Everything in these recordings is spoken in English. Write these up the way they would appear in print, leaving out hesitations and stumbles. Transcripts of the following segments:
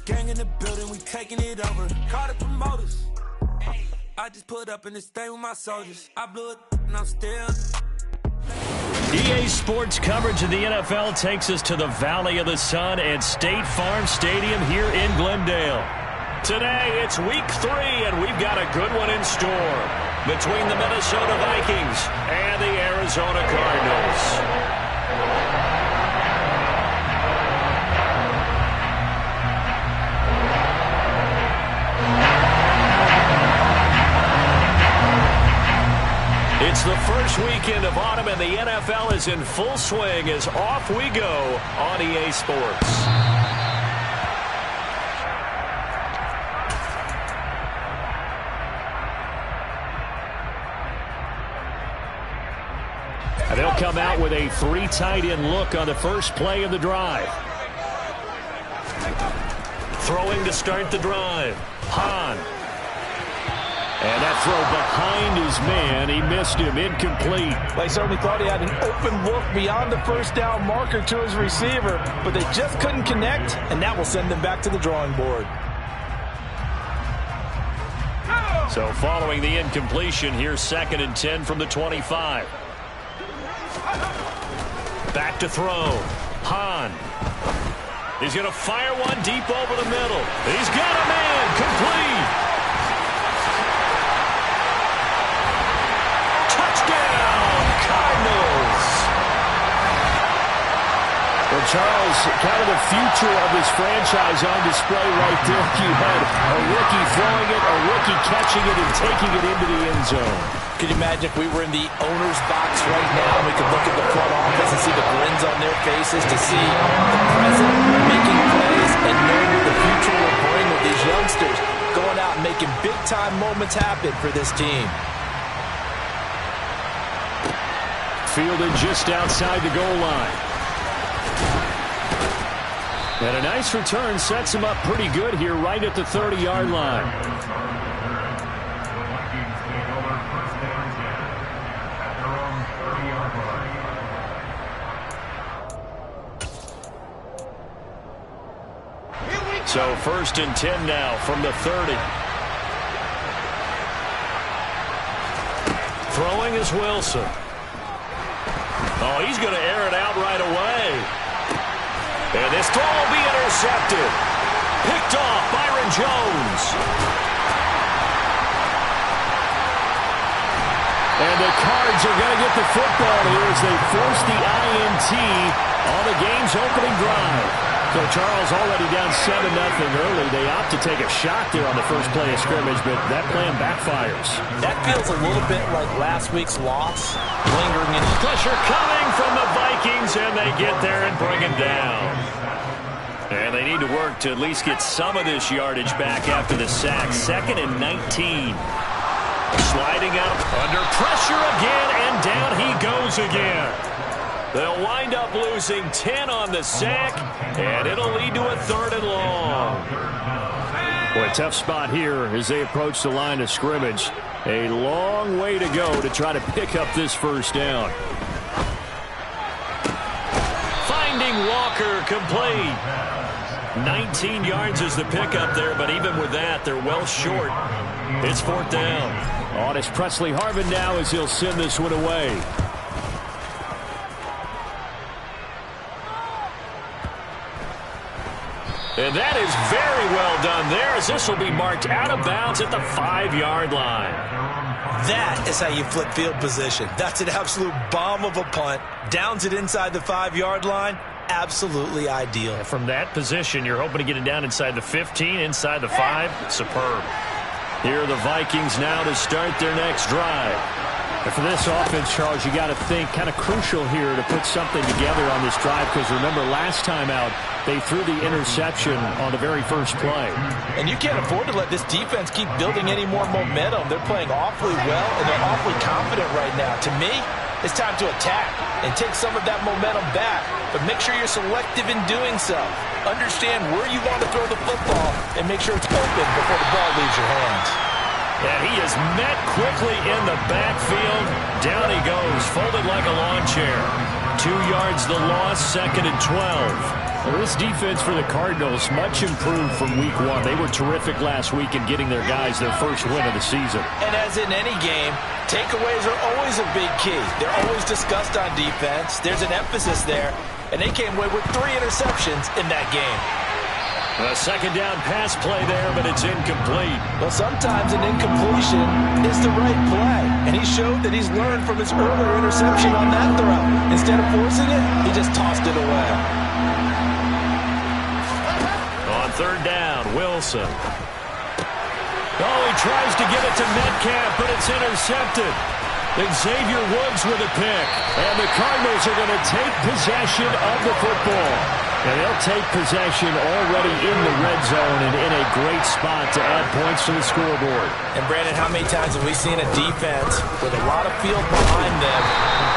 Gang in the building, we taking it over. Call the promoters. I just put up in this thing with my soldiers. I blew it and I'm still. EA Sports coverage of the NFL takes us to the Valley of the Sun at State Farm Stadium here in Glendale. Today, it's week 3, and we've got a good one in store between the Minnesota Vikings and the Arizona Cardinals. It's the first weekend of autumn, and the NFL is in full swing as off we go on EA Sports. And they'll come out with a 3 tight end look on the first play of the drive. Throwing to start the drive. Hahn. And that throw behind his man, he missed him, incomplete. They certainly thought he had an open look beyond the first down marker to his receiver, but they just couldn't connect, and that will send them back to the drawing board. So following the incompletion, here's 2nd and 10 from the 25. Back to throw. Hahn. He's going to fire one deep over the middle. He's got a man, complete. Well, Charles, kind of the future of this franchise on display right there. You had a rookie throwing it, a rookie catching it, and taking it into the end zone. Could you imagine if we were in the owner's box right now, we could look at the front office and see the grins on their faces to see the present making plays and knowing what the future will bring with these youngsters going out and making big-time moments happen for this team. Fielded just outside the goal line. And a nice return sets him up pretty good here right at the 30-yard line. So 1st and 10 now from the 30. Throwing is Wilson. Oh, he's going to air it out right away. And this throw will be intercepted. Picked off Byron Jones. And the Cards are going to get the football here as they force the INT on the game's opening drive. So Charles already down 7-0 early. They opt to take a shot there on the first play of scrimmage, but that plan backfires. That feels a little bit like last week's loss. Lingering in. Pressure coming from the Vikings, and they get there and bring him down. And they need to work to at least get some of this yardage back after the sack. 2nd and 19. Sliding out under pressure again, and down he goes again. They'll wind up losing 10 on the sack, and it'll lead to a 3rd and long. Boy, a tough spot here as they approach the line of scrimmage. A long way to go to try to pick up this first down. Finding Walker, complete. 19 yards is the pickup there, but even with that, they're well short. It's 4th down. On is Presley Harvin now as he'll send this one away. And that is very well done there as this will be marked out of bounds at the 5-yard line. That is how you flip field position. That's an absolute bomb of a punt. Downs it inside the 5-yard line. Absolutely ideal. And from that position, you're hoping to get it down inside the 15, inside the 5. Superb. Here are the Vikings now to start their next drive. And for this offense, Charles, you got to think kind of crucial here to put something together on this drive because remember last time out, they threw the interception on the very first play. And you can't afford to let this defense keep building any more momentum. They're playing awfully well, and they're awfully confident right now. To me, it's time to attack and take some of that momentum back. But make sure you're selective in doing so. Understand where you want to throw the football and make sure it's open before the ball leaves your hands. And he is met quickly in the backfield. Down he goes, folded like a lawn chair. 2 yards the loss, 2nd and 12. Well, this defense for the Cardinals, much improved from week one. They were terrific last week in getting their guys their first win of the season. And as in any game, takeaways are always a big key. They're always discussed on defense. There's an emphasis there, and they came away with 3 interceptions in that game. A second down pass play there, but it's incomplete. Well, sometimes an incompletion is the right play, and he showed that he's learned from his earlier interception on that throw. Instead of forcing it, he just tossed it away. On third down, Wilson. Oh, he tries to get it to Metcalf, but it's intercepted. Xavier Woods with a pick, and the Cardinals are going to take possession of the football. And they'll take possession already in the red zone and in a great spot to add points to the scoreboard. And, Brandon, how many times have we seen a defense with a lot of field behind them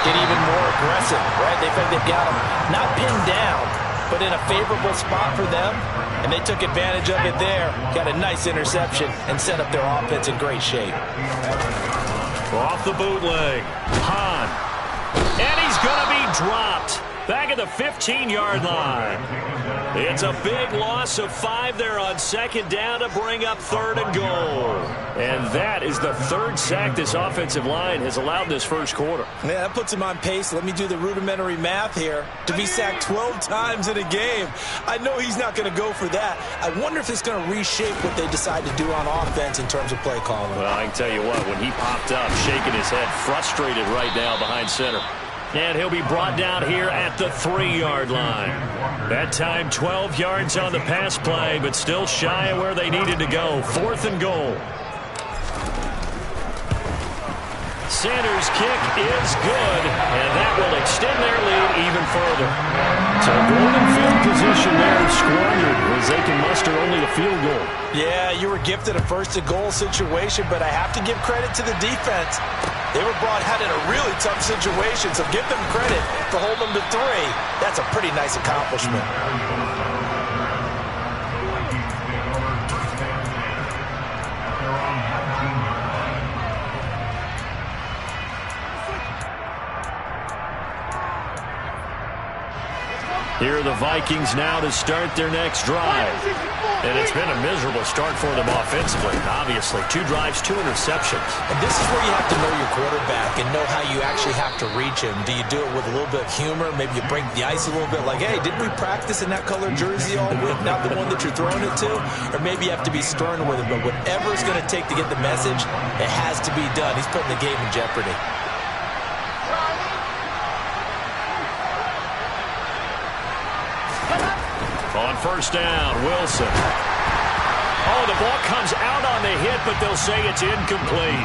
get even more aggressive, right? They've got them not pinned down, but in a favorable spot for them, and they took advantage of it there, got a nice interception, and set up their offense in great shape. Off the bootleg, Hahn. And he's going to be dropped. Back at the 15-yard line. It's a big loss of 5 there on second down to bring up third and goal. And that is the 3rd sack this offensive line has allowed in this first quarter. Yeah, that puts him on pace. Let me do the rudimentary math here. To be sacked 12 times in a game. I know he's not going to go for that. I wonder if it's going to reshape what they decide to do on offense in terms of play calling. Well, I can tell you what, when he popped up, shaking his head, frustrated right now behind center. And he'll be brought down here at the 3-yard line. That time 12 yards on the pass play, but still shy of where they needed to go. 4th and goal. Sanders' kick is good, and that will extend their lead even further. So golden field position there squandered as they can muster only a field goal. Yeah, you were gifted a 1st and goal situation, but I have to give credit to the defense. They were brought out in a really tough situation, so give them credit for holding them to 3. That's a pretty nice accomplishment. Here are the Vikings now to start their next drive. And it's been a miserable start for them offensively, obviously. 2 drives, 2 interceptions. And this is where you have to know your quarterback and know how you actually have to reach him. Do you do it with a little bit of humor? Maybe you break the ice a little bit like, hey, didn't we practice in that color jersey all week, not the one that you're throwing it to? Or maybe you have to be stern with him. But whatever it's going to take to get the message, it has to be done. He's putting the game in jeopardy. On first down, Wilson. Oh, the ball comes out on the hit, but they'll say it's incomplete.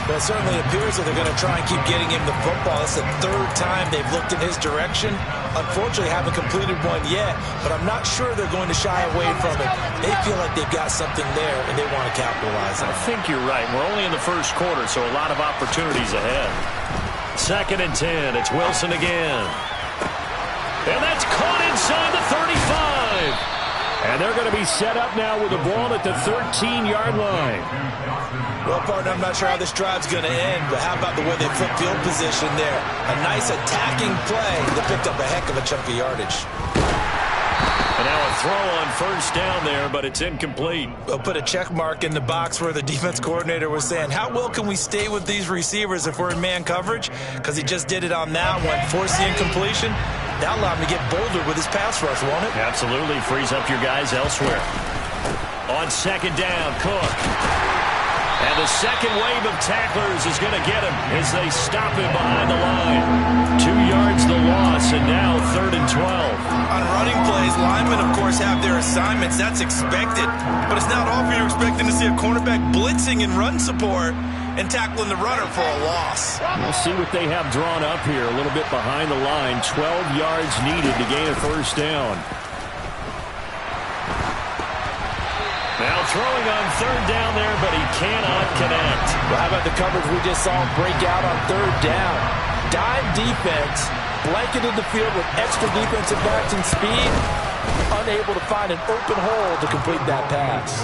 Well, it certainly appears that they're going to try and keep getting him the football. It's the 3rd time they've looked in his direction. Unfortunately, haven't completed one yet, but I'm not sure they're going to shy away from it. They feel like they've got something there, and they want to capitalize on it. I think you're right. We're only in the first quarter, so a lot of opportunities ahead. 2nd and 10. It's Wilson again. And that's caught inside the 35. And they're going to be set up now with the ball at the 13-yard line. Well, partner, I'm not sure how this drive's going to end, but how about the way they flip field position there? A nice attacking play that picked up a heck of a chunk of yardage. And now a throw on first down there, but it's incomplete. We'll put a check mark in the box where the defense coordinator was saying, how well can we stay with these receivers if we're in man coverage? Because he just did it on that one. Force the incompletion. That'll allow him to get bolder with his pass rush, won't it? Absolutely. Frees up your guys elsewhere. On second down, Cook. And the second wave of tacklers is going to get him as they stop him behind the line. 2 yards the loss, and now 3rd and 12. On running plays, linemen, of course, have their assignments. That's expected. But it's not often you're expecting to see a cornerback blitzing in run support and tackling the runner for a loss. We'll see what they have drawn up here. A little bit behind the line. 12 yards needed to gain a first down. Now throwing on third down there, but he cannot connect. Well, how about the coverage we just saw him break out on 3rd down? Dime defense, blanketed the field with extra defensive backs and speed, unable to find an open hole to complete that pass.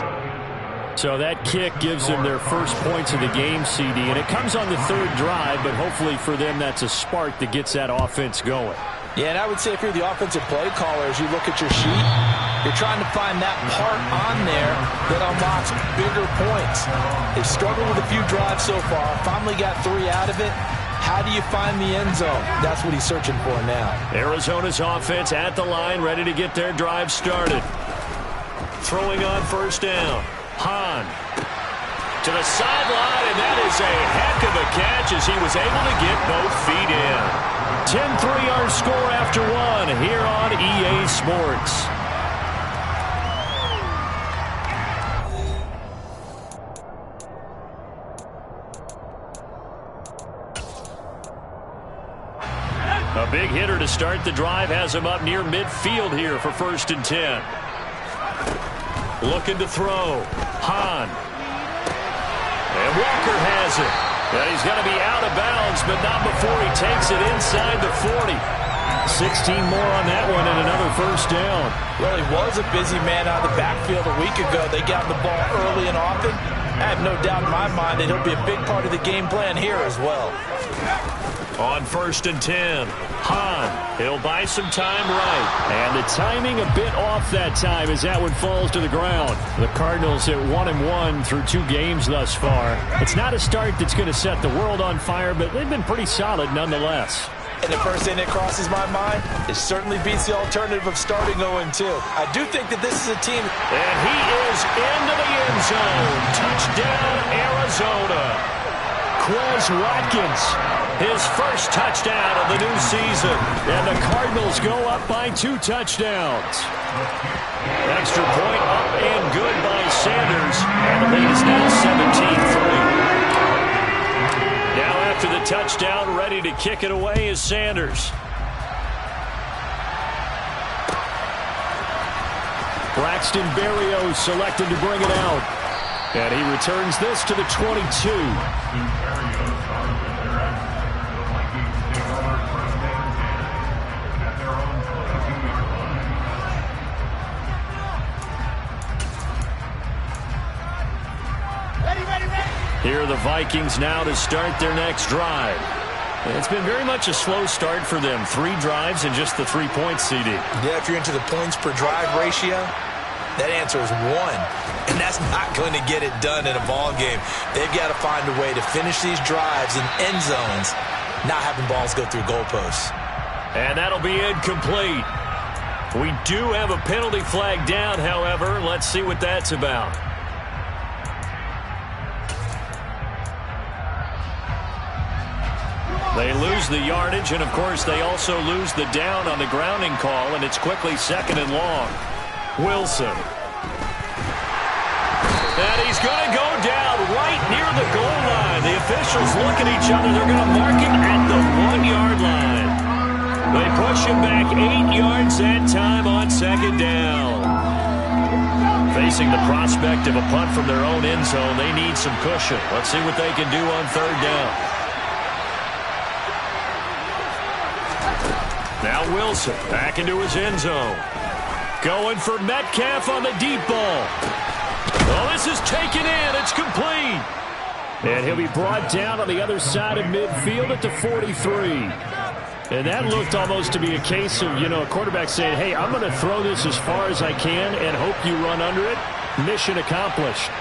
So that kick gives them their first points of the game, CD, and it comes on the 3rd drive, but hopefully for them that's a spark that gets that offense going. Yeah, and I would say if you're the offensive play caller, as you look at your sheet, you're trying to find that part on there that unlocks bigger points. They've struggled with a few drives so far, finally got 3 out of it. How do you find the end zone? That's what he's searching for now. Arizona's offense at the line, ready to get their drive started. Throwing on first down. Hahn to the sideline, and that is a heck of a catch as he was able to get both feet in. 10-3 our score after 1 here on EA Sports. A big hitter to start the drive has him up near midfield here for 1st and 10. Looking to throw. Hahn. And Walker has it. And he's going to be out of bounds, but not before he takes it inside the 40. 16 more on that one and another first down. Well, he was a busy man out of the backfield a week ago. They got the ball early and often. I have no doubt in my mind that he'll be a big part of the game plan here as well. On 1st and 10, Hahn, he'll buy some time right. And the timing a bit off that time as that one falls to the ground. The Cardinals at 1-1 through 2 games thus far. It's not a start that's going to set the world on fire, but they've been pretty solid nonetheless. And the first thing that crosses my mind, it certainly beats the alternative of starting 0-2. I do think that this is a team. And he is into the end zone. Touchdown, Arizona. Quez Watkins, his first touchdown of the new season. And the Cardinals go up by 2 touchdowns. Extra point up and good by Sanders. And the lead is now 17-3. Now after the touchdown, ready to kick it away is Sanders. Braxton Berrios selected to bring it out. And he returns this to the 22. Here are the Vikings now to start their next drive. It's been very much a slow start for them. 3 drives and just the 3 points, CD. Yeah, if you're into the points per drive ratio, that answer is 1. And that's not going to get it done in a ball game. They've got to find a way to finish these drives in end zones, not having balls go through goalposts. And that'll be incomplete. We do have a penalty flag down, however. Let's see what that's about. They lose the yardage, and of course they also lose the down on the grounding call, and it's quickly 2nd and long. Wilson. And he's going to go down right near the goal line. The officials look at each other. They're going to mark him at the 1-yard line. They push him back 8 yards that time on 2nd down. Facing the prospect of a punt from their own end zone, they need some cushion. Let's see what they can do on 3rd down. Now Wilson back into his end zone. Going for Metcalf on the deep ball. Oh, this is taken in. It's complete. And he'll be brought down on the other side of midfield at the 43. And that looked almost to be a case of, a quarterback saying, hey, I'm going to throw this as far as I can and hope you run under it. Mission accomplished.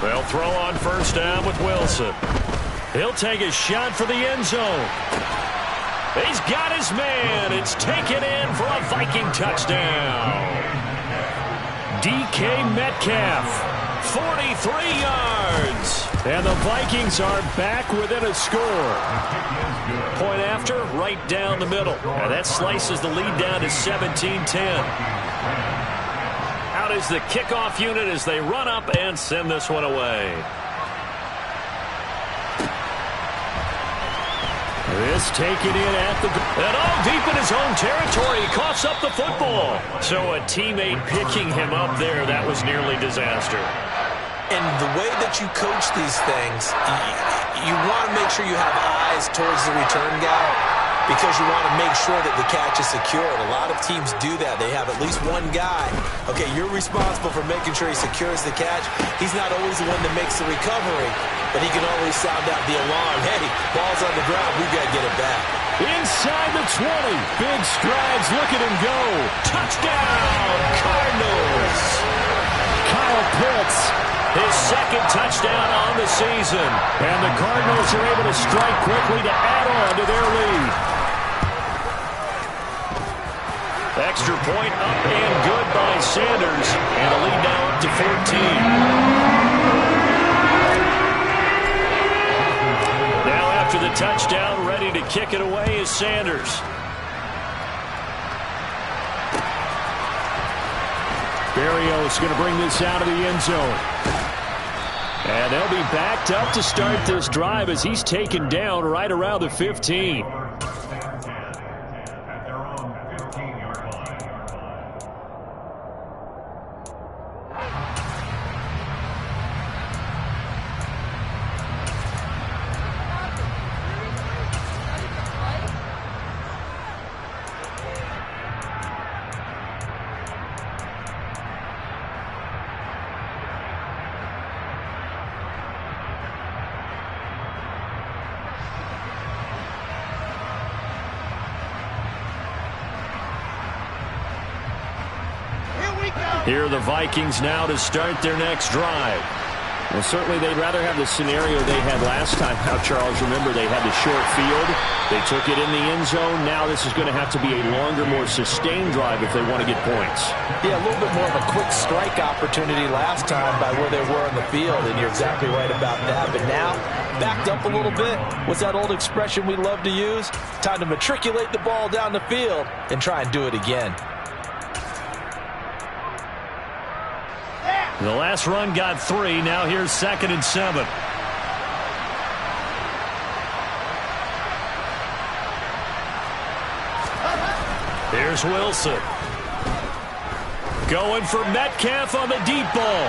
They'll throw on first down with Wilson. He'll take a shot for the end zone. He's got his man. It's taken in for a Viking touchdown. DK Metcalf, 43 yards. And the Vikings are back within a score. Point after, right down the middle. And that slices the lead down to 17-10. Out is the kickoff unit as they run up and send this one away. This taken in at the... And all deep in his own territory. He coughs up the football. So a teammate picking him up there, that was nearly disaster. And the way that you coach these things, you want to make sure you have eyes towards the return guy. because you want to make sure that the catch is secured. A lot of teams do that. They have at least one guy. Okay, you're responsible for making sure he secures the catch. He's not always the one that makes the recovery, but he can always sound out the alarm. Hey, ball's on the ground. We've got to get it back. Inside the 20. Big strides. Look at him go. Touchdown, Cardinals. Kyle Pitts, his second touchdown on the season. And the Cardinals are able to strike quickly to add on to their lead. Extra point up and good by Sanders. And a lead now up to 14. Now after the touchdown, ready to kick it away is Sanders. Berrios going to bring this out of the end zone. And they'll be backed up to start this drive as he's taken down right around the 15. Here are the Vikings now to start their next drive. Well, certainly they'd rather have the scenario they had last time out, Charles. Remember, they had the short field. They took it in the end zone. Now this is going to have to be a longer, more sustained drive if they want to get points. Yeah, a little bit more of a quick strike opportunity last time by where they were on the field, and you're exactly right about that. But now, backed up a little bit. What's that old expression we love to use? Time to matriculate the ball down the field and try and do it again. The last run got 3. Now here's 2nd and 7. Here's Wilson. Going for Metcalf on the deep ball.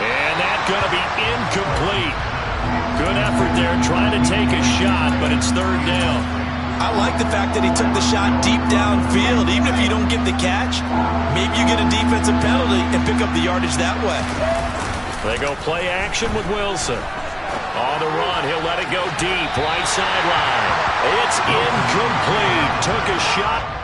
And that's going to be incomplete. Good effort there trying to take a shot, but it's 3rd down. I like the fact that he took the shot deep downfield. Even if you don't get the catch, maybe you get a defensive penalty and pick up the yardage that way. They go play action with Wilson. On the run, he'll let it go deep, right sideline. It's incomplete. Took a shot.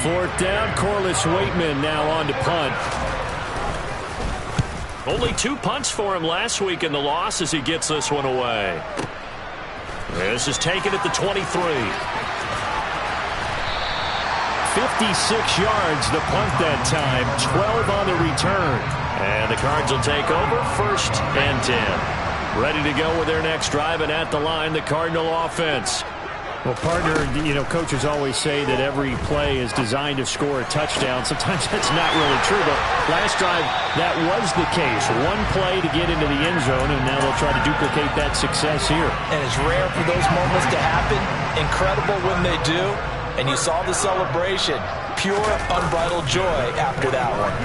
Fourth down, Corliss Waitman now on to punt. Only 2 punts for him last week in the loss as he gets this one away. This is taken at the 23. 56 yards the punt that time, 12 on the return. And the Cards will take over 1st and 10. Ready to go with their next drive, and at the line, the Cardinal offense. Well, partner, coaches always say that every play is designed to score a touchdown. Sometimes that's not really true, but last drive, that was the case. One play to get into the end zone, and now they'll try to duplicate that success here. And it's rare for those moments to happen. Incredible when they do. And you saw the celebration. Pure, unbridled joy after that one.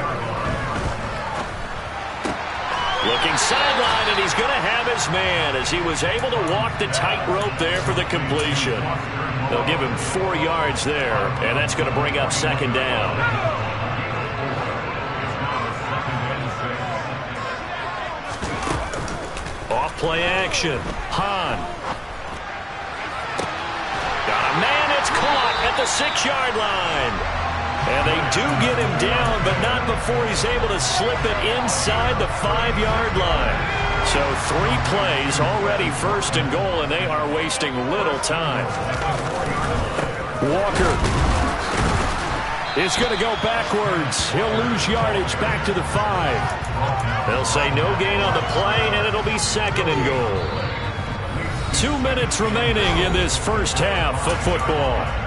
Looking sideline, and he's going to have his man as he was able to walk the tightrope there for the completion. They'll give him 4 yards there, and that's going to bring up 2nd down. Off play action. Hahn. Got a man, it's caught at the 6-yard line. And they do get him down, but not before he's able to slip it inside the 5-yard line. So 3 plays already 1st and goal, and they are wasting little time. Walker is going to go backwards. He'll lose yardage back to the 5. They'll say no gain on the play, and it'll be 2nd and goal. 2 minutes remaining in this first half of football.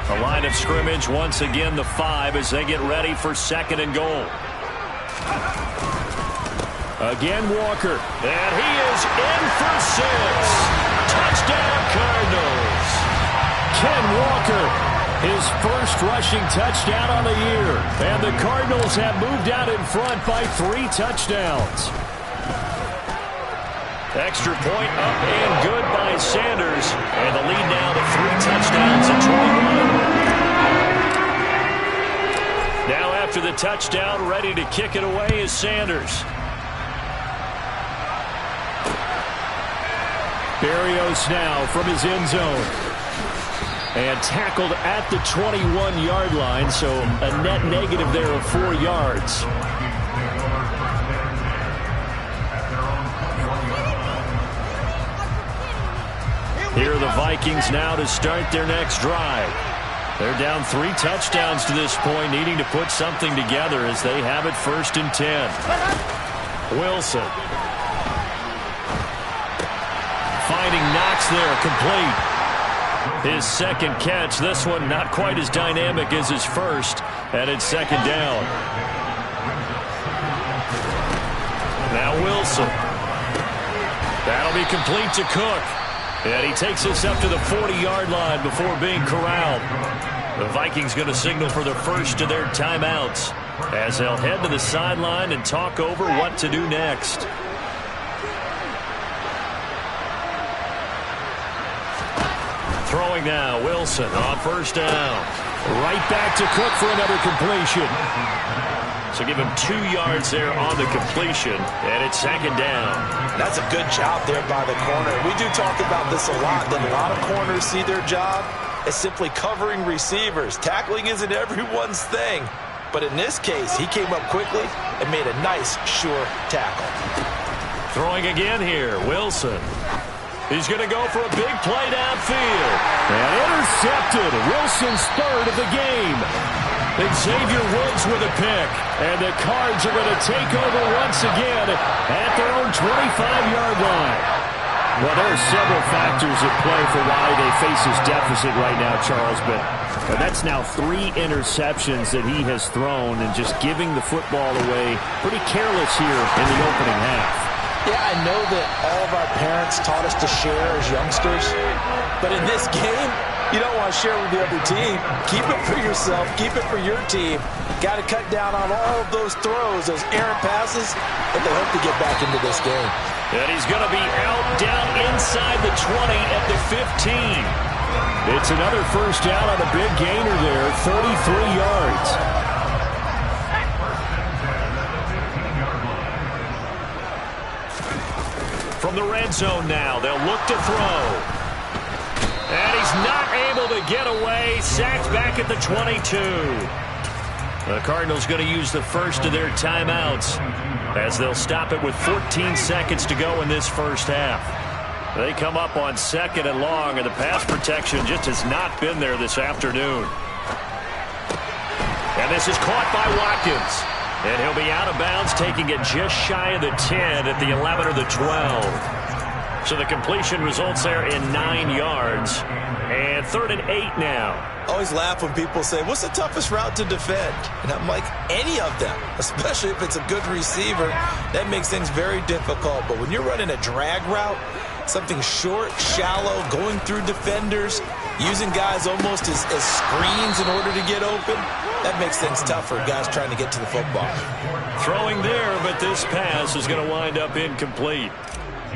The line of scrimmage once again the 5 as they get ready for 2nd and goal. Again, Walker. And he is in for 6. Touchdown, Cardinals. Ken Walker, his first rushing touchdown on the year. And the Cardinals have moved out in front by 3 touchdowns. Extra point up and good by Sanders. And the lead now to 3 touchdowns at 21. Now after the touchdown, ready to kick it away is Sanders. Berrios now from his end zone. And tackled at the 21-yard line, so a net negative there of 4 yards. Here are the Vikings now to start their next drive. They're down 3 touchdowns to this point, needing to put something together as they have it 1st and 10. Wilson. Finding Knox there, complete. His second catch, this one not quite as dynamic as his first, and it's 2nd down. Now Wilson. That'll be complete to Cook. And he takes us up to the 40-yard line before being corralled. The Vikings going to signal for the first of their timeouts as they'll head to the sideline and talk over what to do next. Throwing now, Wilson on 1st down. Right back to Cook for another completion. So give him 2 yards there on the completion, and it's 2nd down. That's a good job there by the corner. We do talk about this a lot, that a lot of corners see their job as simply covering receivers. Tackling isn't everyone's thing. But in this case, he came up quickly and made a nice, sure tackle. Throwing again here, Wilson. He's going to go for a big play downfield. And intercepted. Wilson's 3rd of the game. Xavier Woods with a pick. And the Cards are going to take over once again at their own 25-yard line. Well, there are several factors at play for why they face this deficit right now, Charles. But that's now 3 interceptions that he has thrown and just giving the football away pretty careless here in the opening half. Yeah, I know that all of our parents taught us to share as youngsters, but in this game, you don't want to share with the other team. Keep it for yourself. Keep it for your team. Got to cut down on all of those throws, those errant passes, if they hope to get back into this game. And he's going to be out down inside the 20 at the 15. It's another 1st down on a big gainer there, 33 yards. From the red zone now, they'll look to throw. And he's not able to get away. Sacked back at the 22. The Cardinals going to use the first of their timeouts as they'll stop it with 14 seconds to go in this 1st half. They come up on 2nd and long, and the pass protection just has not been there this afternoon. And this is caught by Watkins. And he'll be out of bounds, taking it just shy of the 10 at the 11 or the 12. So the completion results there in 9 yards. And 3rd and 8 now. I always laugh when people say, what's the toughest route to defend? And I'm like, any of them, especially if it's a good receiver. That makes things very difficult. But when you're running a drag route, something short, shallow, going through defenders, using guys almost as screens in order to get open, that makes things tough for guys trying to get to the football. Throwing there, but this pass is going to wind up incomplete.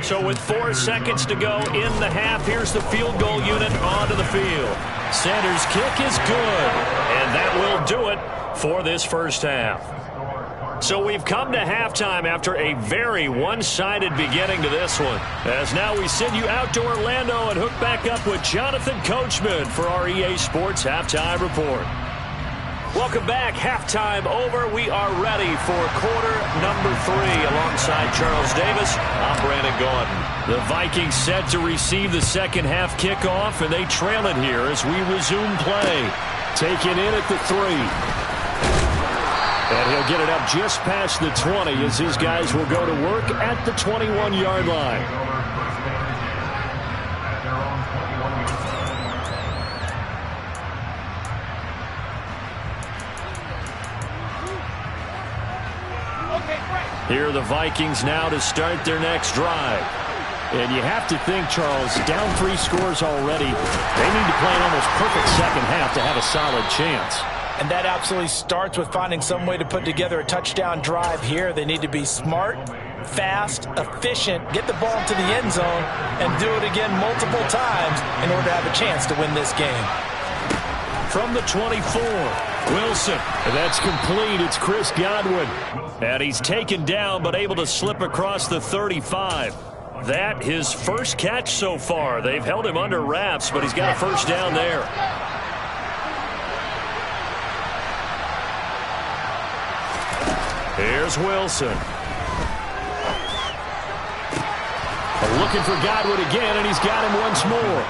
So with 4 seconds to go in the half, here's the field goal unit onto the field. Sanders' kick is good, and that will do it for this 1st half. So we've come to halftime after a very one-sided beginning to this one. As now we send you out to Orlando and hook back up with Jonathan Coachman for our EA Sports Halftime Report. Welcome back. Halftime over. We are ready for quarter number 3 alongside Charles Davis. I'm Brandon Gaudin. The Vikings set to receive the 2nd half kickoff, and they trail it here as we resume play. Taken in at the 3. And he'll get it up just past the 20 as his guys will go to work at the 21-yard line. Okay, great. Here are the Vikings now to start their next drive. And you have to think, Charles, down 3 scores already. They need to play an almost perfect second half to have a solid chance. And that absolutely starts with finding some way to put together a touchdown drive here. They need to be smart, fast, efficient, get the ball to the end zone, and do it again multiple times in order to have a chance to win this game. From the 24, Wilson. That's complete. It's Chris Godwin. And he's taken down but able to slip across the 35. That his first catch so far. They've held him under wraps, but he's got a first down there. Here's Wilson. Looking for Godwin again, and he's got him once more.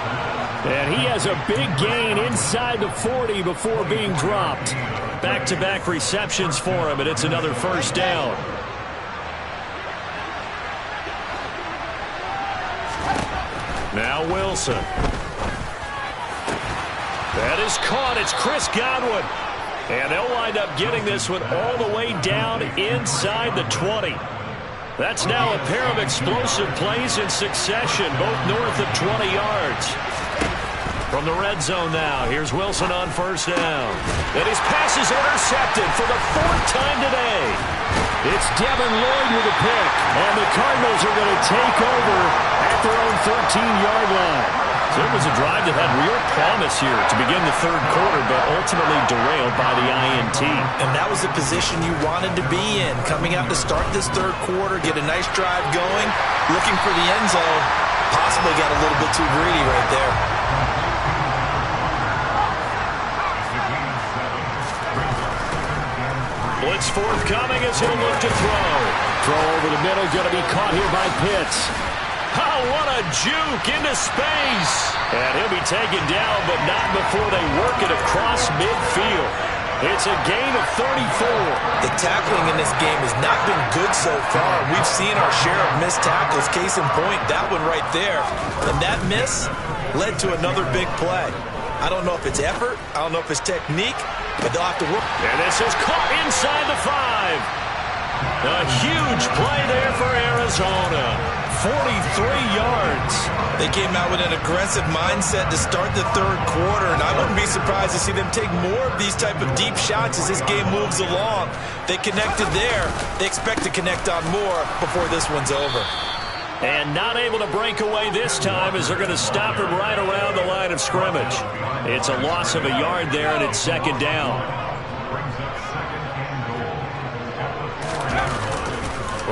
And he has a big gain inside the 40 before being dropped. Back-to-back receptions for him, and it's another first down. Now Wilson. That is caught. It's Chris Godwin. And they'll wind up getting this one all the way down inside the 20. That's now a pair of explosive plays in succession, both north of 20 yards. From the red zone now, here's Wilson on first down. And his pass is intercepted for the 4th time today. It's Devin Lloyd with a pick. And the Cardinals are going to take over at their own 13-yard line. So it was a drive that had real promise here to begin the 3rd quarter, but ultimately derailed by the INT. And that was the position you wanted to be in. Coming out to start this 3rd quarter, get a nice drive going, looking for the end zone. Possibly got a little bit too greedy right there. Blitz forthcoming as he'll look to throw. Throw over the middle, going to be caught here by Pitts. Oh, what a juke into space. And he'll be taken down, but not before they work it across midfield. It's a gain of 34. The tackling in this game has not been good so far. We've seen our share of missed tackles. Case in point, that one right there. And that miss led to another big play. I don't know if it's effort. I don't know if it's technique, but they'll have to work. And this is caught inside the 5. A huge play there for Arizona. 43 yards. They came out with an aggressive mindset to start the 3rd quarter, and I wouldn't be surprised to see them take more of these type of deep shots as this game moves along. They connected there. They expect to connect on more before this one's over. And not able to break away this time as they're going to stop him right around the line of scrimmage. It's a loss of a yard there, and it's 2nd down.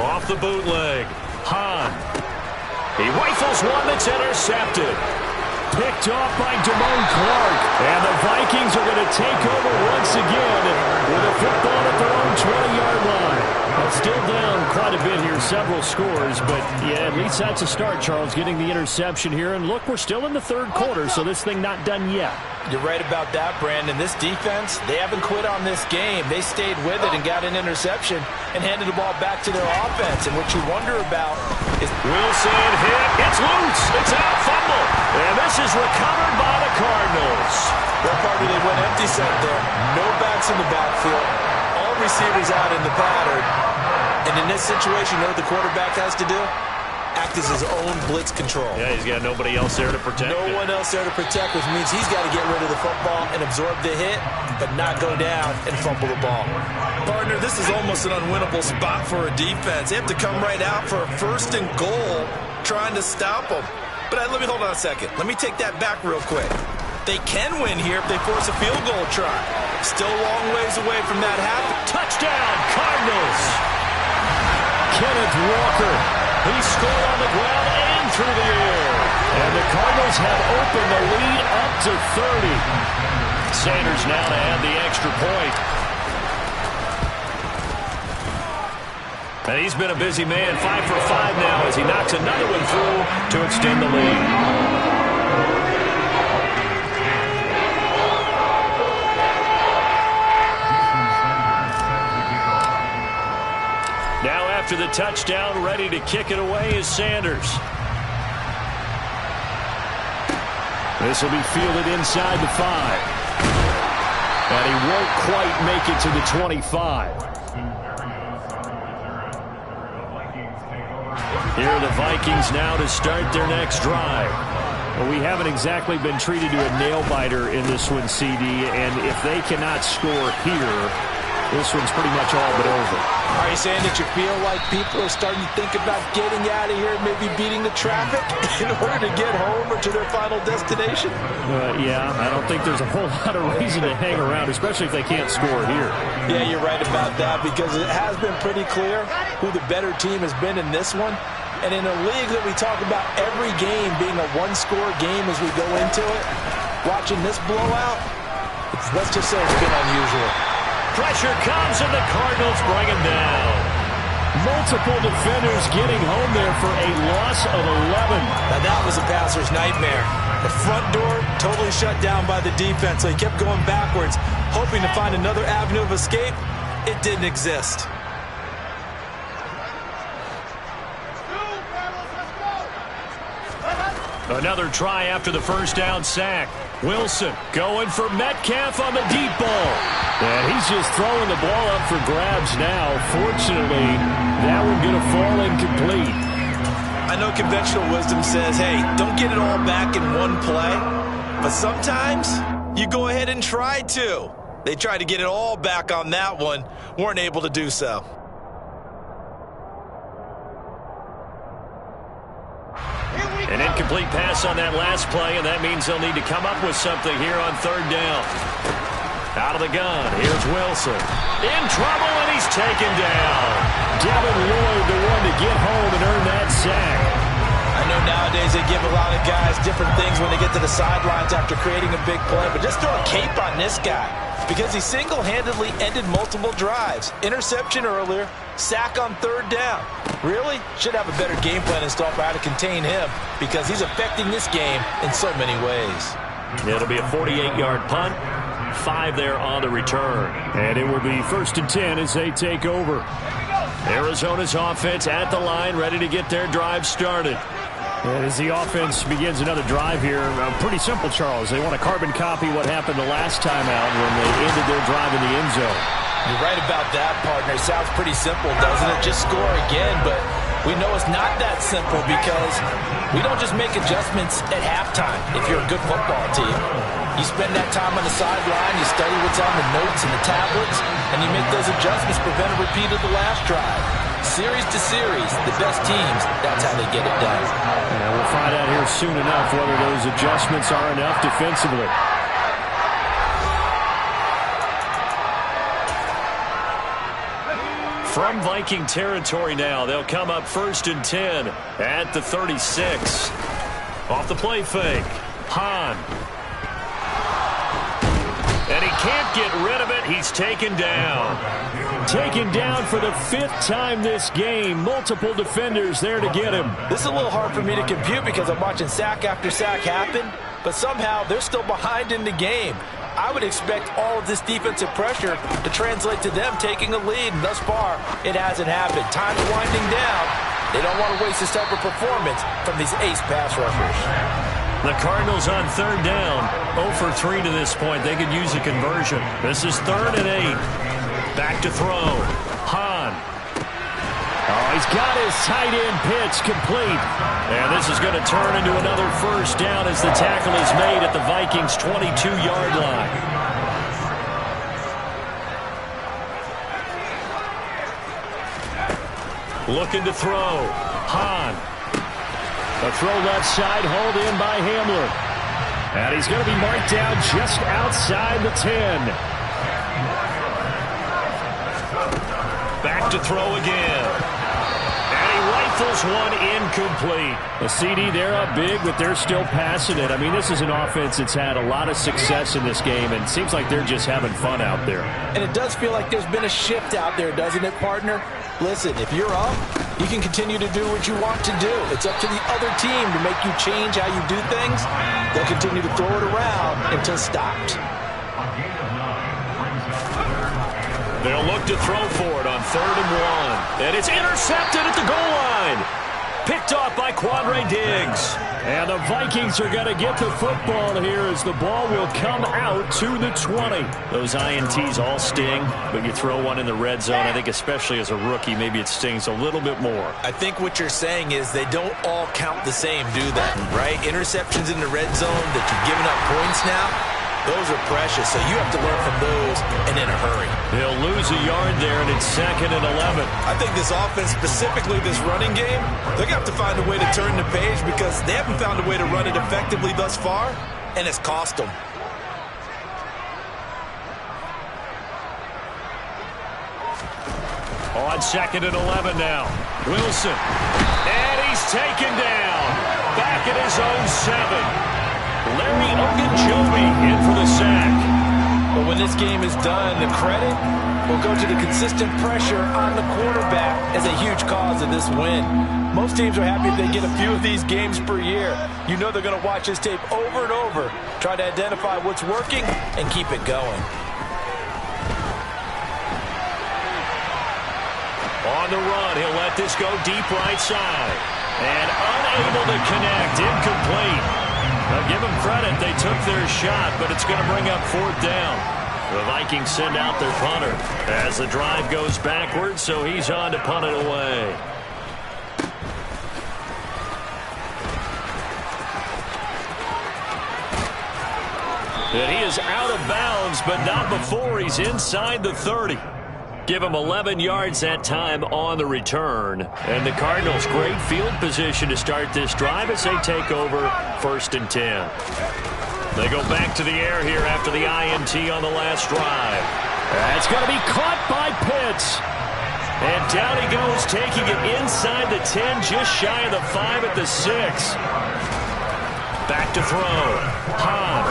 Off the bootleg. Hahn. He rifles one that's intercepted. Picked off by Damone Clark. And the Vikings are going to take over once again with a football at their own 20-yard line. Well, still down quite a bit here, several scores, but yeah, at least that's a start, Charles, getting the interception here. And look, we're still in the 3rd quarter, so this thing not done yet. You're right about that, Brandon. This defense, they haven't quit on this game. They stayed with it and got an interception and handed the ball back to their offense. And what you wonder about is Wilson hit. It's loose. It's out. Fumble. And this is recovered by the Cardinals. What part did they went empty set there? No backs in the backfield. All receivers out in the pattern. And in this situation, you know what the quarterback has to do? Act as his own blitz control. Yeah, he's got nobody else there to protect No one else there to protect, which means he's got to get rid of the football and absorb the hit, but not go down and fumble the ball. Partner, this is almost an unwinnable spot for a defense. They have to come right out for a 1st and goal, trying to stop them. But let me hold on a second. Let me take that back real quick. They can win here if they force a field goal try. Still a long ways away from that happening. Touchdown, Cardinals. Kenneth Walker. He scored on the ground and through the air. And the Cardinals have opened the lead up to 30. Sanders now to add the extra point. And he's been a busy man, 5 for 5 now as he knocks another one through to extend the lead. Now after the touchdown, ready to kick it away is Sanders. This will be fielded inside the 5. And he won't quite make it to the 25. Here are the Vikings now to start their next drive. Well, we haven't exactly been treated to a nail-biter in this one, CD, and if they cannot score here, this one's pretty much all but over. Are you saying that you feel like people are starting to think about getting out of here, maybe beating the traffic in order to get home or to their final destination? Yeah, I don't think there's a whole lot of reason to hang around, especially if they can't score here. Yeah, you're right about that, because it has been pretty clear who the better team has been in this one. And in a league that we talk about every game being a one-score game as we go into it, watching this blowout, let's just say it's been unusual. Pressure comes, and the Cardinals bring him down. Multiple defenders getting home there for a loss of 11. Now that was a passer's nightmare. The front door totally shut down by the defense, so he kept going backwards, hoping to find another avenue of escape. It didn't exist. Another try after the first down sack. Wilson going for Metcalf on the deep ball. And he's just throwing the ball up for grabs now. Fortunately, that one going to fall incomplete. I know conventional wisdom says, hey, don't get it all back in one play. But sometimes you go ahead and try to. They tried to get it all back on that one. Weren't able to do so. An incomplete pass on that last play, and that means they'll need to come up with something here on third down. Out of the gun, here's Wilson. In trouble, and he's taken down. Devin Lloyd, the one to get home and earn that sack. I know nowadays they give a lot of guys different things when they get to the sidelines after creating a big play, but just throw a cape on this guy because he single-handedly ended multiple drives. Interception earlier, sack on third down. Really? Should have a better game plan installed for how to contain him because he's affecting this game in so many ways. It'll be a 48-yard punt. 5 there on the return. And it will be 1st and 10 as they take over. Arizona's offense at the line, ready to get their drive started. And as the offense begins another drive here, pretty simple, Charles. They want to carbon copy what happened the last time out when they ended their drive in the end zone. You're right about that, partner. Sounds pretty simple, doesn't it? Just score again, but we know it's not that simple because we don't just make adjustments at halftime if you're a good football team. You spend that time on the sideline, you study what's on the notes and the tablets, and you make those adjustments, prevent a repeat of the last drive. Series to series, the best teams, that's how they get it done. Yeah, we'll find out here soon enough whether those adjustments are enough defensively. From Viking territory now, they'll come up 1st and 10 at the 36. Off the play fake, Hahn. And he can't get rid of it. He's taken down. Taken down for the 5th time this game. Multiple defenders there to get him. This is a little hard for me to compute because I'm watching sack after sack happen, but somehow they're still behind in the game. I would expect all of this defensive pressure to translate to them taking a lead, and thus far, it hasn't happened. Time's winding down. They don't want to waste this type of performance from these ace pass rushers. The Cardinals on third down, 0 for 3 to this point. They could use a conversion. This is 3rd and 8. Back to throw. Hahn. Oh, he's got his tight end pitch complete. And this is going to turn into another first down as the tackle is made at the Vikings' 22-yard line. Looking to throw. Hahn. A throw left side, hauled in by Hamler. And he's going to be marked down just outside the 10. Back to throw again. And he rifles one incomplete. The CD, they're up big, but they're still passing it. I mean, this is an offense that's had a lot of success in this game, and it seems like they're just having fun out there. And it does feel like there's been a shift out there, doesn't it, partner? Listen, if you're up, you can continue to do what you want to do. It's up to the other team to make you change how you do things. They'll continue to throw it around until stopped. They'll look to throw for it on 3rd and 1. And it's intercepted at the goal line. Picked off by Quandre Diggs. And the Vikings are going to get the football here as the ball will come out to the 20. Those INTs all sting, but you throw one in the red zone, I think especially as a rookie, maybe it stings a little bit more. I think what you're saying is they don't all count the same, do they? Right? Interceptions in the red zone that you've given up points now, those are precious, so you have to learn from those and in a hurry. He'll lose a yard there, and it's 2nd and 11. I think this offense, specifically this running game, they're going to have to find a way to turn the page because they haven't found a way to run it effectively thus far, and it's cost them. On 2nd and 11 now. Wilson. And he's taken down. Back at his own 7. Larry Ogunjobi in for the sack. But when this game is done, the credit will go to the consistent pressure on the quarterback as a huge cause of this win. Most teams are happy if they get a few of these games per year. You know they're going to watch this tape over and over, try to identify what's working and keep it going. On the run, he'll let this go deep right side. And unable to connect, incomplete. Now give them credit, they took their shot, but it's going to bring up 4th down. The Vikings send out their punter as the drive goes backwards, so he's on to punt it away. And he is out of bounds, but not before he's inside the 30. Give him 11 yards that time on the return. And the Cardinals, great field position to start this drive as they take over 1st and 10. They go back to the air here after the INT on the last drive. That's going to be caught by Pitts. And down he goes, taking it inside the 10, just shy of the 5 at the 6. Back to throw. Hahn.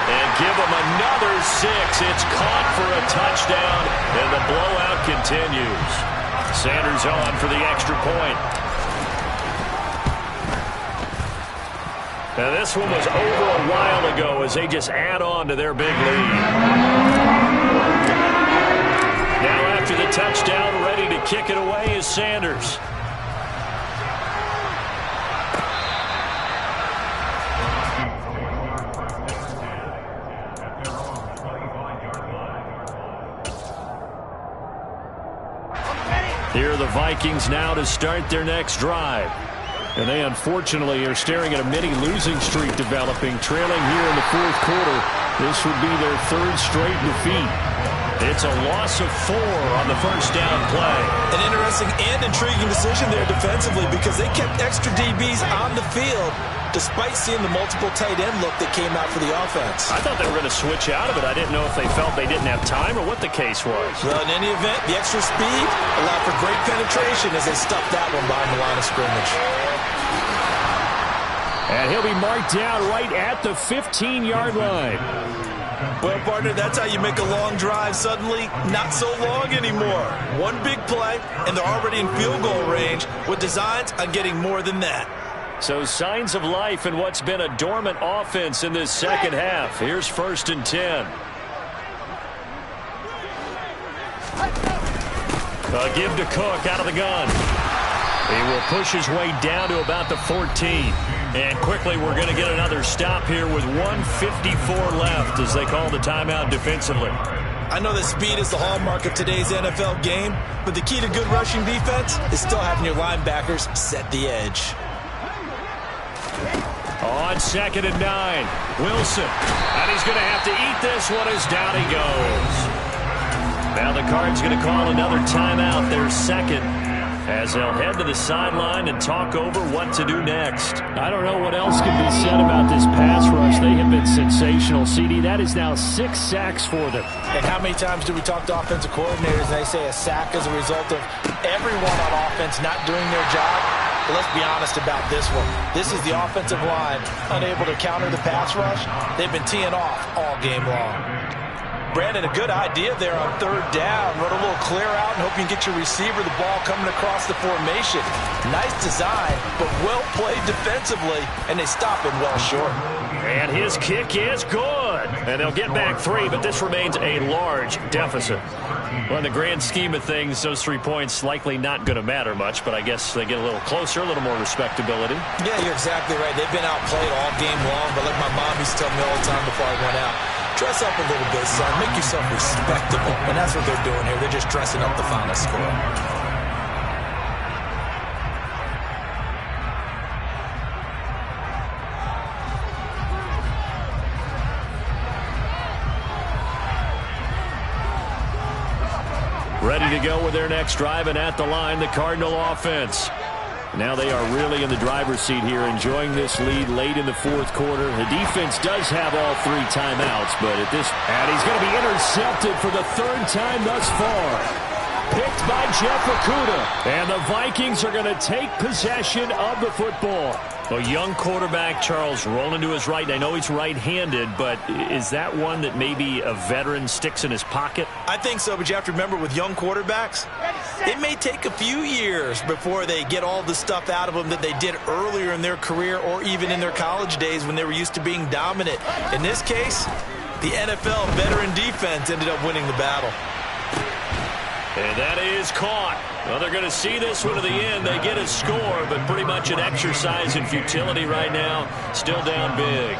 And give him another 6. It's caught for a touchdown, and the blowout continues. Sanders on for the extra point. Now this one was over a while ago as they just add on to their big lead. Now after the touchdown, ready to kick it away is Sanders. Here are the Vikings now to start their next drive. And they unfortunately are staring at a mini losing streak developing, trailing here in the 4th quarter. This would be their 3rd straight defeat. It's a loss of 4 on the first down play. An interesting and intriguing decision there defensively because they kept extra DBs on the field despite seeing the multiple tight end look that came out for the offense. I thought they were going to switch out of it. I didn't know if they felt they didn't have time or what the case was. Well, in any event, the extra speed allowed for great penetration as they stuffed that one behind the line of scrimmage. And he'll be marked down right at the 15-yard line. Well, partner, that's how you make a long drive suddenly not so long anymore. One big play, and they're already in field goal range with designs on getting more than that. So signs of life in what's been a dormant offense in this second half. Here's 1st and 10. A give to Cook out of the gun. He will push his way down to about the 14. And quickly we're going to get another stop here with 1:54 left as they call the timeout defensively. I know that speed is the hallmark of today's NFL game, but the key to good rushing defense is still having your linebackers set the edge. On 2nd and 9, Wilson. And he's going to have to eat this one as down he goes. Now the Cards going to call another timeout, their 2nd, as they'll head to the sideline and talk over what to do next. I don't know what else can be said about this pass rush. They have been sensational, CD. That is now 6 sacks for them. And how many times do we talk to offensive coordinators and they say a sack is a result of everyone on offense not doing their job? But let's be honest about this one. This is the offensive line unable to counter the pass rush. They've been teeing off all game long. Brandon, a good idea there on third down. Run a little clear out and hope you can get your receiver the ball coming across the formation. Nice design, but well played defensively, and they stop him well short. And his kick is good. And they'll get back 3, but this remains a large deficit. Well, in the grand scheme of things, those 3 points likely not going to matter much, but I guess they get a little closer, a little more respectability. Yeah, you're exactly right. They've been outplayed all game long, but like my mom used to tell me all the time before I went out, dress up a little bit, son. Make yourself respectable. And that's what they're doing here. They're just dressing up the final score. Ready to go with their next drive, and at the line, the Cardinal offense. Now they are really in the driver's seat here, enjoying this lead late in the fourth quarter. The defense does have all 3 timeouts, but at this... And he's going to be intercepted for the 3rd time thus far. Picked by Jeff Okudah. And the Vikings are going to take possession of the football. A young quarterback, Charles, rolling to his right. And I know he's right-handed, but is that one that maybe a veteran sticks in his pocket? I think so, but you have to remember with young quarterbacks, it may take a few years before they get all the stuff out of them that they did earlier in their career or even in their college days when they were used to being dominant. In this case, the NFL veteran defense ended up winning the battle. And that is caught. Well, they're going to see this one to the end. They get a score, but pretty much an exercise in futility right now. Still down big.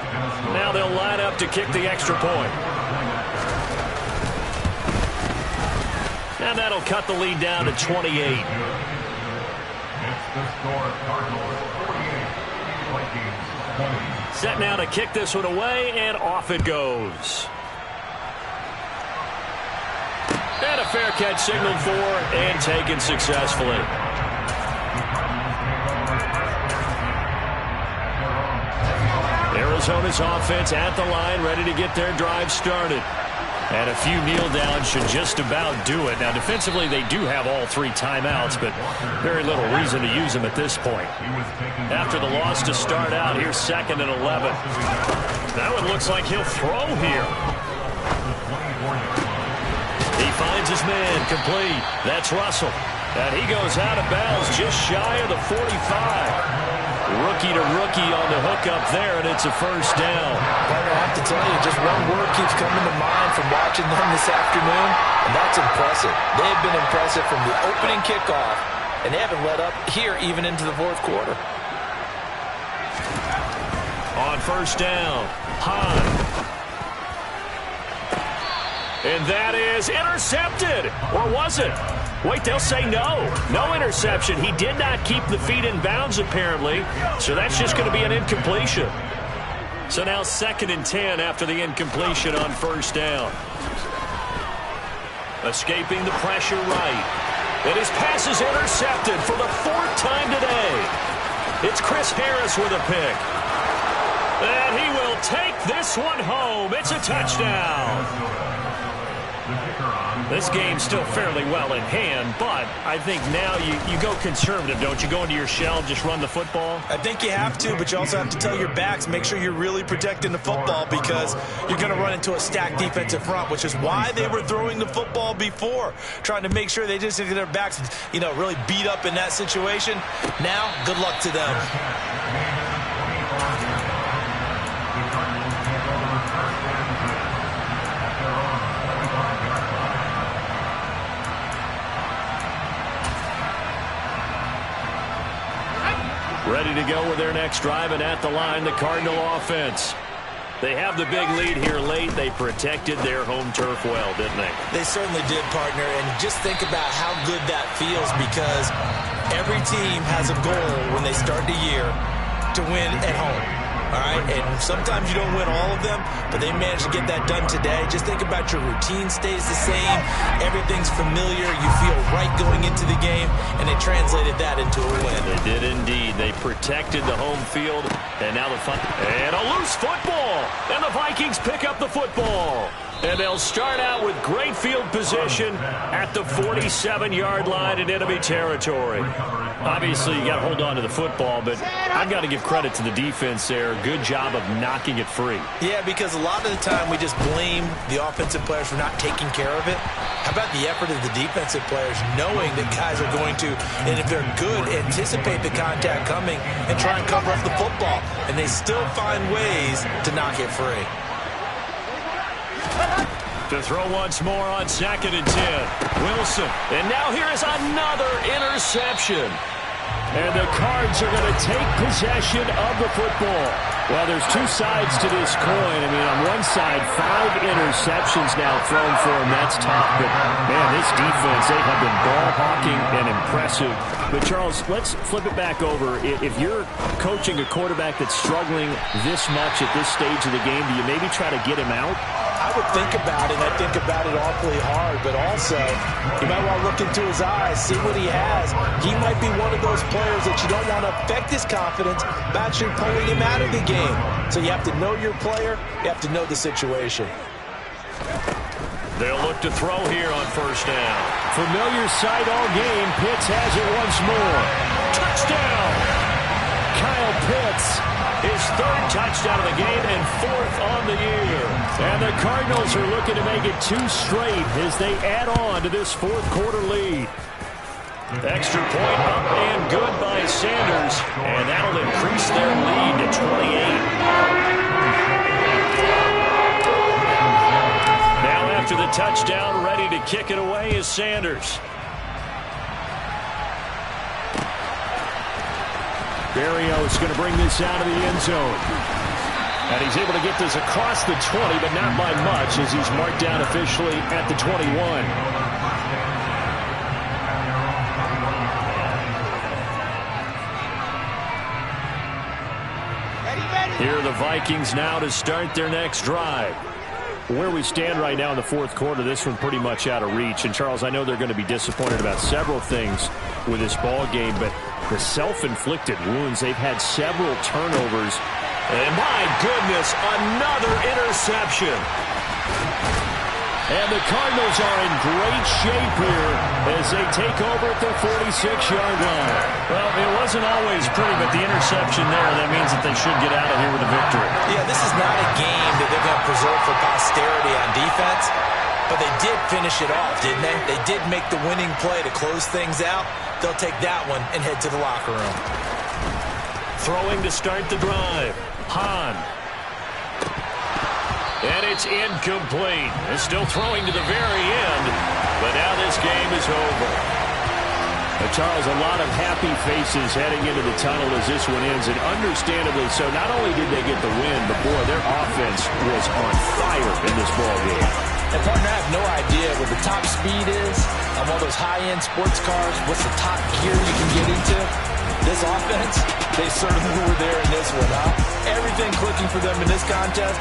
Now they'll line up to kick the extra point. And that'll cut the lead down to 28. It's the score, Cardinals 48, Vikings 20. Set now to kick this one away, and off it goes. And a fair catch signaled for and taken successfully. Arizona's offense at the line, ready to get their drive started. And a few kneel downs should just about do it. Now, defensively, they do have all 3 timeouts, but very little reason to use them at this point. After the loss to start out, here's 2nd and 11. That one looks like he'll throw here. He finds his man, complete. That's Russell. And he goes out of bounds just shy of the 45. Rookie to rookie on the hook up there, and it's a first down. Partner, I have to tell you, just one word keeps coming to mind from watching them this afternoon, and that's impressive. They've been impressive from the opening kickoff, and they haven't let up here even into the fourth quarter. On first down, Hahn. And that is intercepted. Or was it? Wait, they'll say no. No interception. He did not keep the feet in bounds, apparently. So that's just going to be an incompletion. So now 2nd and 10 after the incompletion on first down. Escaping the pressure right. And his pass is intercepted for the 4th time today. It's Chris Harris with a pick. And he will take this one home. It's a touchdown. This game's still fairly well in hand, but I think now you go conservative, don't you? Go into your shell, just run the football? I think you have to, but you also have to tell your backs, make sure you're really protecting the football because you're going to run into a stacked defensive front, which is why they were throwing the football before, trying to make sure they just get their backs, really beat up in that situation. Now, good luck to them. Ready to go with their next drive, and at the line, the Cardinal offense. They have the big lead here late. They protected their home turf well, didn't they? They certainly did, partner, and just think about how good that feels because every team has a goal when they start the year to win at home. All right, and sometimes you don't win all of them, but they managed to get that done today. Just think about your routine stays the same. Everything's familiar. You feel right going into the game, and they translated that into a win. They did indeed. They protected the home field, and now the fun. And a loose football, and the Vikings pick up the football. And they'll start out with great field position at the 47-yard line in enemy territory. Obviously, you got to hold on to the football, but I've got to give credit to the defense there. Good job of knocking it free. Yeah, because a lot of the time we just blame the offensive players for not taking care of it. How about the effort of the defensive players knowing that guys are going to, and if they're good, anticipate the contact coming and try and cover up the football. And they still find ways to knock it free. To throw once more on 2nd and 10. Wilson. And now here is another interception. And the Cards are going to take possession of the football. Well, there's two sides to this coin. I mean, on one side, 5 interceptions now thrown for him. That's tough. But, man, this defense, they have been ball hawking and impressive. But, Charles, let's flip it back over. If you're coaching a quarterback that's struggling this much at this stage of the game, do you maybe try to get him out? I would think about it. I think about it awfully hard, but also you might want to look into his eyes, see what he has. He might be one of those players that you don't want to affect his confidence by actually pulling him out of the game. So you have to know your player. You have to know the situation. They'll look to throw here on 1st down. Familiar sight all game. Pitts has it once more. Touchdown! Kyle Pitts. His 3rd touchdown of the game and 4th on the year. And the Cardinals are looking to make it 2 straight as they add on to this 4th quarter lead. Extra point up and good by Sanders. And that'll increase their lead to 28. Now after the touchdown, ready to kick it away is Sanders. Berrios going to bring this out of the end zone. And he's able to get this across the 20, but not by much as he's marked down officially at the 21. Here are the Vikings now to start their next drive. Where we stand right now in the 4th quarter, this one pretty much out of reach. And, Charles, I know they're going to be disappointed about several things with this ball game, but the self-inflicted wounds, they've had several turnovers. And, my goodness, another interception. And the Cardinals are in great shape here as they take over at their 46-yard line. Well, it wasn't always pretty, but the interception there, that means that they should get out of here with a victory. Yeah, this is not a game that they're going to preserve for posterity on defense, but they did finish it off, didn't they? They did make the winning play to close things out. They'll take that one and head to the locker room. Throwing to start the drive. Hahn. And it's incomplete. They're still throwing to the very end, but now this game is over. Charles, a lot of happy faces heading into the tunnel as this one ends, and understandably so. Not only did they get the win, but, boy, their offense was on fire in this ball game. And, partner, I have no idea what the top speed is on one of those high-end sports cars. What's the top gear you can get into? This offense, they certainly were there in this one, huh? Everything clicking for them in this contest.